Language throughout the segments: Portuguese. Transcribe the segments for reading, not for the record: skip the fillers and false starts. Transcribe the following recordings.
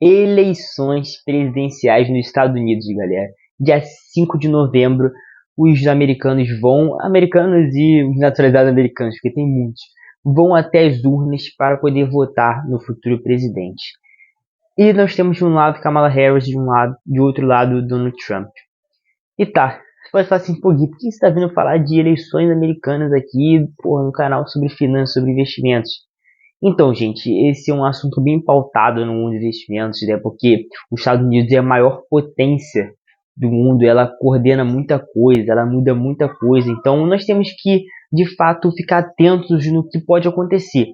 Eleições presidenciais nos Estados Unidos, galera. Dia 5 de novembro, os americanos americanos e os naturalizados americanos, porque tem muitos, vão até as urnas para poder votar no futuro presidente. E nós temos de um lado Kamala Harris, de outro lado Donald Trump. E tá, você pode falar assim, pô Gui, por que você tá vindo falar de eleições americanas aqui, porra, no canal sobre finanças, sobre investimentos? Então, gente, esse é um assunto bem pautado no mundo de investimentos, né? Porque os Estados Unidos é a maior potência do mundo, ela coordena muita coisa, ela muda muita coisa. Então, nós temos que, de fato, ficar atentos no que pode acontecer.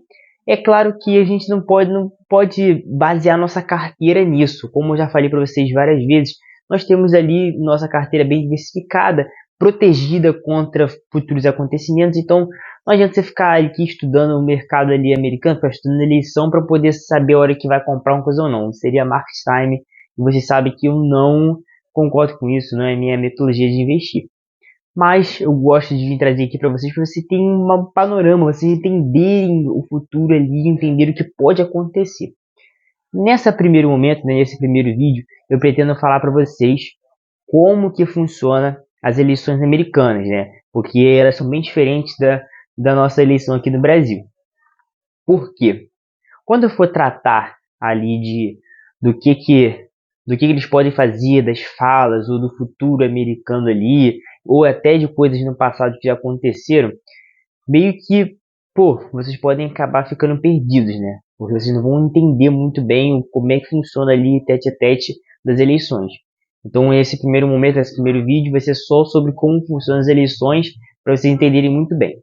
É claro que a gente não pode basear nossa carteira nisso. Como eu já falei para vocês várias vezes, nós temos ali nossa carteira bem diversificada, protegida contra futuros acontecimentos. Então, não adianta você ficar aqui estudando o mercado ali americano, ficar estudando eleição para poder saber a hora que vai comprar uma coisa ou não. Seria market time. E você sabe que eu não concordo com isso, não é minha metodologia de investir. Mas eu gosto de vir trazer aqui para vocês terem um panorama, vocês entenderem o futuro ali, entender o que pode acontecer. Nesse primeiro momento, né, nesse primeiro vídeo, eu pretendo falar para vocês como que funciona as eleições americanas, né? Porque elas são bem diferentes da nossa eleição aqui no Brasil. Por quê? Quando eu for tratar ali do que eles podem fazer, das falas ou do futuro americano ali, ou até de coisas no passado que já aconteceram, meio que, vocês podem acabar ficando perdidos, né? Porque vocês não vão entender muito bem como é que funciona ali tete a tete das eleições. Então esse primeiro momento, esse primeiro vídeo vai ser só sobre como funcionam as eleições, para vocês entenderem muito bem.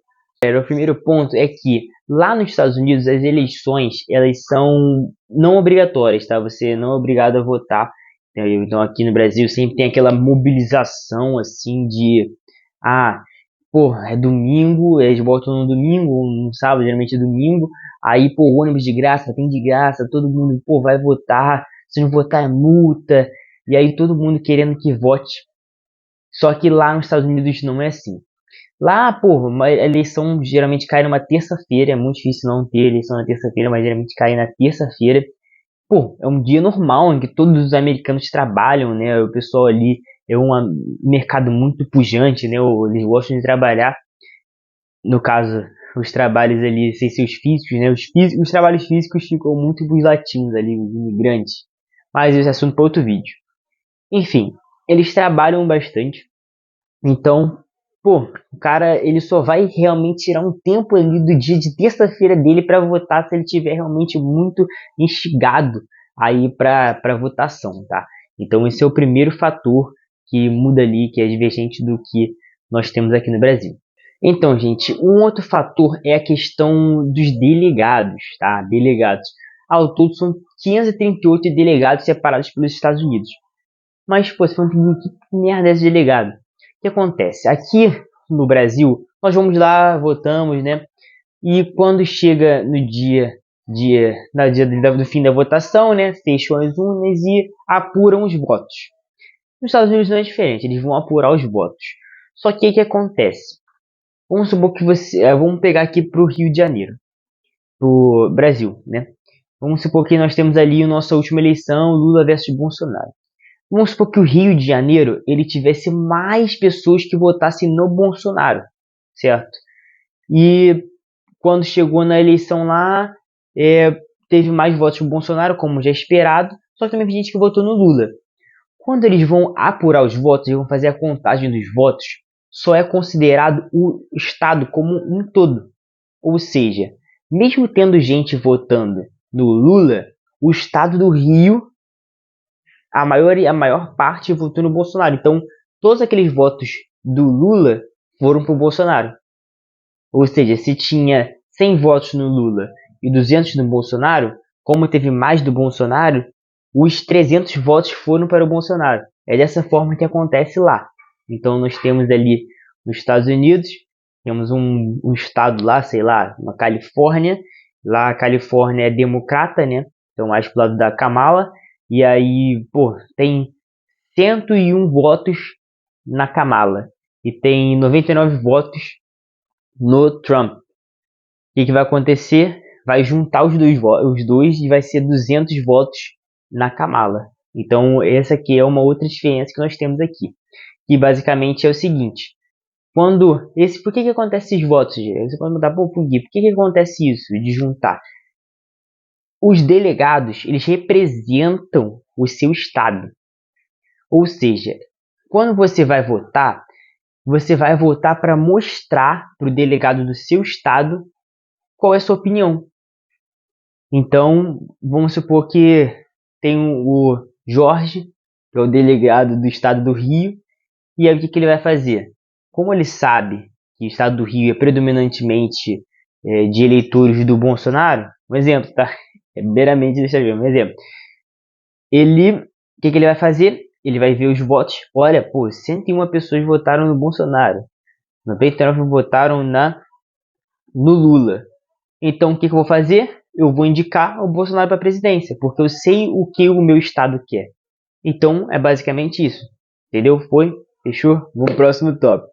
O primeiro ponto é que lá nos Estados Unidos as eleições elas são não obrigatórias, tá? Você não é obrigado a votar. Então aqui no Brasil sempre tem aquela mobilização assim de é domingo, eles votam no domingo ou no sábado, geralmente é domingo. Aí, ônibus de graça, tem de graça, todo mundo, vai votar. Se não votar é multa. E aí todo mundo querendo que vote. Só que lá nos Estados Unidos não é assim. Lá, uma eleição geralmente cai numa terça-feira. É muito difícil não ter eleição na terça-feira, mas geralmente cai na terça-feira. É um dia normal em que todos os americanos trabalham, né? O pessoal ali é um mercado muito pujante, né? Eles gostam de trabalhar. No caso, os trabalhos ali, sem seus físicos, né? Os trabalhos físicos ficam muito pros latinos ali, os imigrantes. Mas esse é assunto para outro vídeo. Enfim, eles trabalham bastante. Então, o cara ele só vai realmente tirar um tempo ali do dia de terça-feira dele para votar se ele tiver realmente muito instigado aí para votação, tá? Então esse é o primeiro fator que muda ali, que é divergente do que nós temos aqui no Brasil. Então, gente, um outro fator é a questão dos delegados, tá? Delegados. Ao todo são 538 delegados separados pelos Estados Unidos. Mas, você vai entender que merda é esse delegado? O que acontece? Aqui no Brasil, nós vamos lá, votamos, né? E quando chega no dia do fim da votação, né? Fecham as urnas e apuram os votos. Nos Estados Unidos não é diferente, eles vão apurar os votos. Só que o que acontece? Vamos supor que vamos pegar aqui para o Rio de Janeiro, pro Brasil, né? Vamos supor que nós temos ali a nossa última eleição, Lula versus Bolsonaro. Vamos supor que o Rio de Janeiro ele tivesse mais pessoas que votassem no Bolsonaro, certo? E quando chegou na eleição lá, teve mais votos pro Bolsonaro, como já esperado, só que também teve gente que votou no Lula. Quando eles vão apurar os votos, eles vão fazer a contagem dos votos, só é considerado o estado como um todo. Ou seja, mesmo tendo gente votando no Lula, o estado do Rio, a maior parte votou no Bolsonaro. Então, todos aqueles votos do Lula foram para o Bolsonaro. Ou seja, se tinha 100 votos no Lula e 200 no Bolsonaro, como teve mais do Bolsonaro, os 300 votos foram para o Bolsonaro. É dessa forma que acontece lá. Então, nós temos ali nos Estados Unidos, temos um estado lá, sei lá, uma Califórnia. Lá a Califórnia é democrata, né? Então, mais pro lado da Kamala. E aí, tem 101 votos na Kamala. E tem 99 votos no Trump. O que vai acontecer? Vai juntar os dois e vai ser 200 votos na Kamala. Então, essa aqui é uma outra diferença que nós temos aqui. Que basicamente é o seguinte. Por que acontece esses votos, gente? Você pode mudar, por que acontece isso de juntar? Os delegados, eles representam o seu estado. Ou seja, quando você vai votar para mostrar para o delegado do seu estado qual é a sua opinião. Então, vamos supor que tem o Jorge, que é o delegado do estado do Rio, e aí o que ele vai fazer? Como ele sabe que o estado do Rio é predominantemente de eleitores do Bolsonaro, um exemplo, tá? É meramente deixa eu ver, um exemplo. O que ele vai fazer? Ele vai ver os votos. Olha, pô, 101 pessoas votaram no Bolsonaro, 99 votaram no Lula. Então, o que eu vou fazer? Eu vou indicar o Bolsonaro para a presidência, porque eu sei o que o meu estado quer. Então, é basicamente isso. Entendeu? Foi? Fechou? Vamos pro próximo tópico.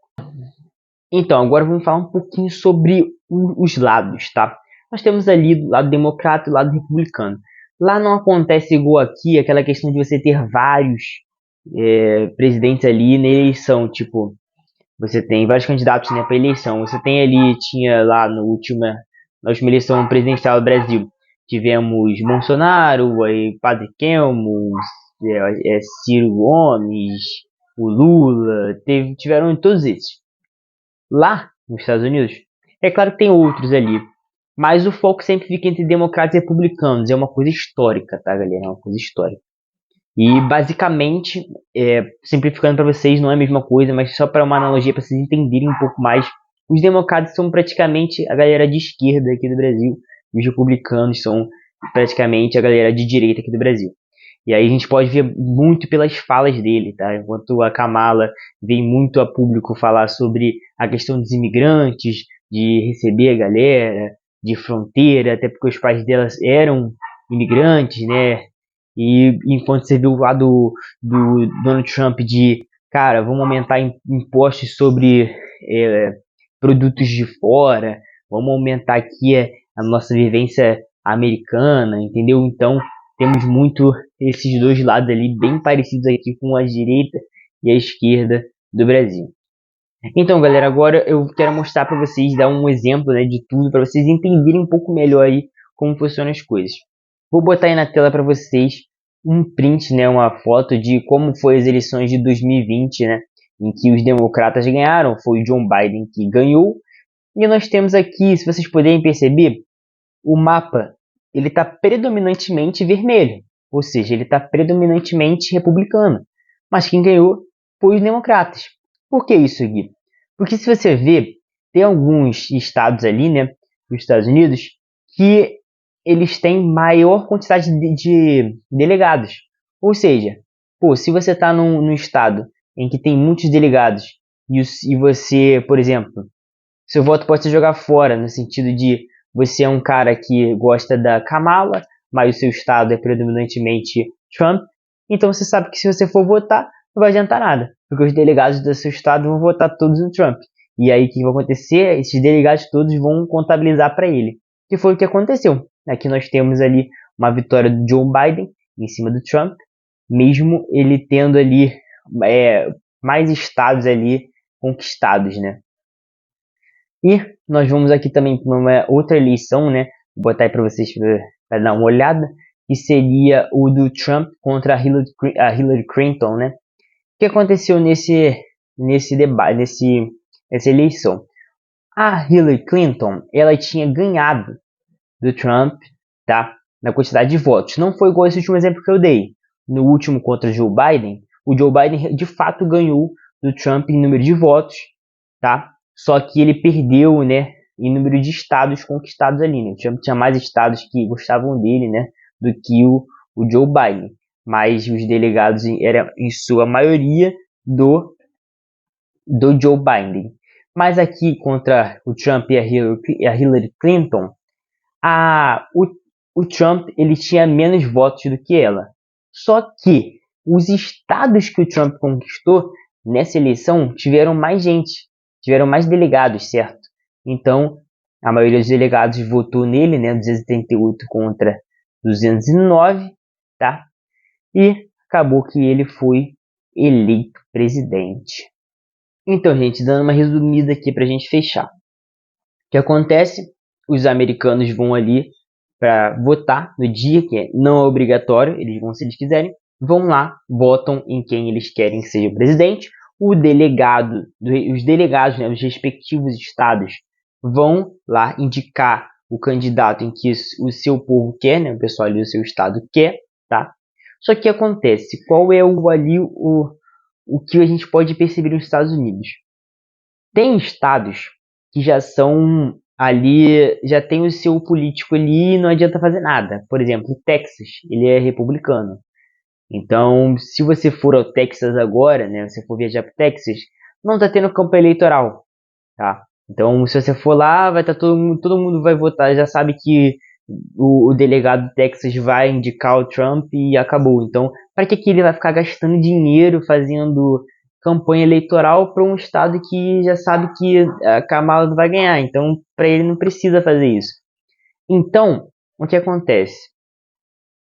Então, agora vamos falar um pouquinho sobre os lados, tá? Nós temos ali o lado democrata e o lado republicano. Lá não acontece igual aqui, aquela questão de você ter vários presidentes ali na eleição. Tipo, você tem vários candidatos, né, para eleição. Você tem ali, tinha lá na última eleição presidencial do Brasil, tivemos Bolsonaro, aí Padre Kelmo, Ciro Gomes, o Lula, tiveram todos esses. Lá nos Estados Unidos, é claro que tem outros ali, mas o foco sempre fica entre democratas e republicanos. É uma coisa histórica, tá, galera? É uma coisa histórica. E basicamente, simplificando para vocês, não é a mesma coisa, mas só para uma analogia para vocês entenderem um pouco mais, os democratas são praticamente a galera de esquerda aqui do Brasil, e os republicanos são praticamente a galera de direita aqui do Brasil. E aí a gente pode ver muito pelas falas dele, tá? Enquanto a Kamala vem muito a público falar sobre a questão dos imigrantes, de receber a galera, de fronteira, até porque os pais delas eram imigrantes, né? E enquanto você viu o lado do Donald Trump de, cara, vamos aumentar impostos sobre produtos de fora, vamos aumentar aqui a nossa vivência americana, entendeu? Então, temos muito esses dois lados ali, bem parecidos aqui com a direita e a esquerda do Brasil. Então, galera, agora eu quero mostrar para vocês, dar um exemplo, né, de tudo, para vocês entenderem um pouco melhor aí como funcionam as coisas. Vou botar aí na tela para vocês um print, né, uma foto de como foi as eleições de 2020, né, em que os democratas ganharam, foi o John Biden que ganhou. E nós temos aqui, se vocês puderem perceber, o mapa ele está predominantemente vermelho, ou seja, ele está predominantemente republicano. Mas quem ganhou foi os democratas. Por que isso, Gui? Porque se você ver, tem alguns estados ali, né, dos Estados Unidos, que eles têm maior quantidade de delegados. Ou seja, pô, se você está num estado em que tem muitos delegados e você, por exemplo, seu voto pode ser jogado fora, no sentido de você é um cara que gosta da Kamala, mas o seu estado é predominantemente Trump, então você sabe que se você for votar, não vai adiantar nada, porque os delegados do seu estado vão votar todos no Trump. E aí o que vai acontecer? Esses delegados todos vão contabilizar para ele. Que foi o que aconteceu. Aqui nós temos ali uma vitória do Joe Biden em cima do Trump, mesmo ele tendo ali mais estados ali conquistados, né? E nós vamos aqui também para uma outra eleição, né? Vou botar aí para vocês para dar uma olhada, que seria o do Trump contra a Hillary Clinton, né? O que aconteceu nesse debate, nessa eleição? A Hillary Clinton, ela tinha ganhado do Trump, tá? Na quantidade de votos. Não foi igual esse último exemplo que eu dei. No último contra Joe Biden, o Joe Biden de fato ganhou do Trump em número de votos, tá? Só que ele perdeu, né, em número de estados conquistados ali, né? O Trump tinha mais estados que gostavam dele, né, do que o Joe Biden. Mas os delegados eram, em sua maioria, do Joe Biden. Mas aqui, contra o Trump e a Hillary Clinton, o Trump ele tinha menos votos do que ela. Só que os estados que o Trump conquistou nessa eleição tiveram mais gente, tiveram mais delegados, certo? Então, a maioria dos delegados votou nele, né? 278 contra 209, tá? e acabou que ele foi eleito presidente. Então, gente, dando uma resumida aqui pra gente fechar. O que acontece? Os americanos vão ali para votar no dia, que não é obrigatório, eles vão se eles quiserem, vão lá, votam em quem eles querem que seja o presidente. Os delegados, né, dos respectivos estados vão lá indicar o candidato em que o seu povo quer, né, o pessoal ali do seu estado quer, tá? Só que acontece, qual é o que a gente pode perceber nos Estados Unidos? Tem estados que já são ali, já tem o seu político ali e não adianta fazer nada. Por exemplo, o Texas, ele é republicano. Então, se você for ao Texas agora, né, se for viajar para o Texas, não está tendo campo eleitoral, tá? Então, se você for lá, vai estar todo mundo vai votar, já sabe que o delegado do Texas vai indicar o Trump e acabou. Então, para que ele vai ficar gastando dinheiro fazendo campanha eleitoral para um estado que já sabe que a Kamala vai ganhar? Então, para ele não precisa fazer isso. Então, o que acontece?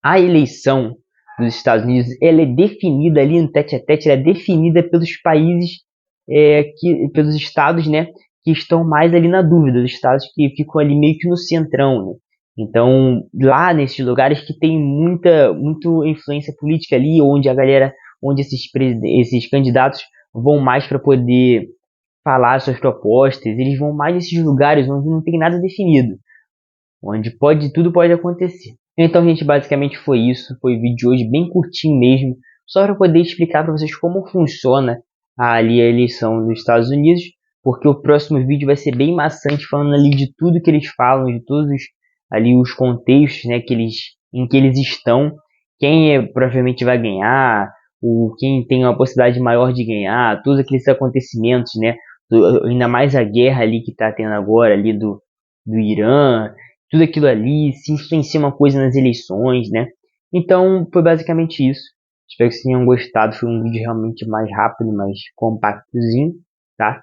A eleição dos Estados Unidos, ela é definida ali no tete-a-tete, ela é definida pelos países, pelos estados, né, que estão mais ali na dúvida, os estados que ficam ali meio que no centrão, né? Então, lá nesses lugares que tem muita influência política ali, onde a galera, onde esses candidatos vão mais para poder falar suas propostas, eles vão mais nesses lugares onde não tem nada definido, onde tudo pode acontecer. Então, gente, basicamente foi isso. Foi o vídeo de hoje bem curtinho mesmo, só para poder explicar para vocês como funciona ali a eleição nos Estados Unidos, porque o próximo vídeo vai ser bem maçante, falando ali de tudo que eles falam, de todos ali os contextos, né, em que eles estão, provavelmente vai ganhar, quem tem uma possibilidade maior de ganhar, todos aqueles acontecimentos, né, ainda mais a guerra ali que está tendo agora ali do Irã, tudo aquilo ali, se influencia uma coisa nas eleições, né? Então, foi basicamente isso. Espero que vocês tenham gostado. Foi um vídeo realmente mais rápido, mais compactozinho, tá?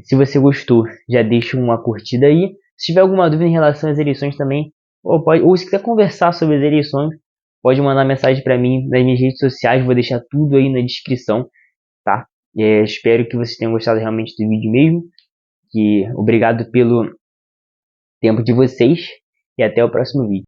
Se você gostou, já deixa uma curtida aí. Se tiver alguma dúvida em relação às eleições também, ou se quiser conversar sobre as eleições, pode mandar mensagem para mim nas minhas redes sociais. Vou deixar tudo aí na descrição, tá? Espero que vocês tenham gostado realmente do vídeo mesmo. Obrigado pelo tempo de vocês e até o próximo vídeo.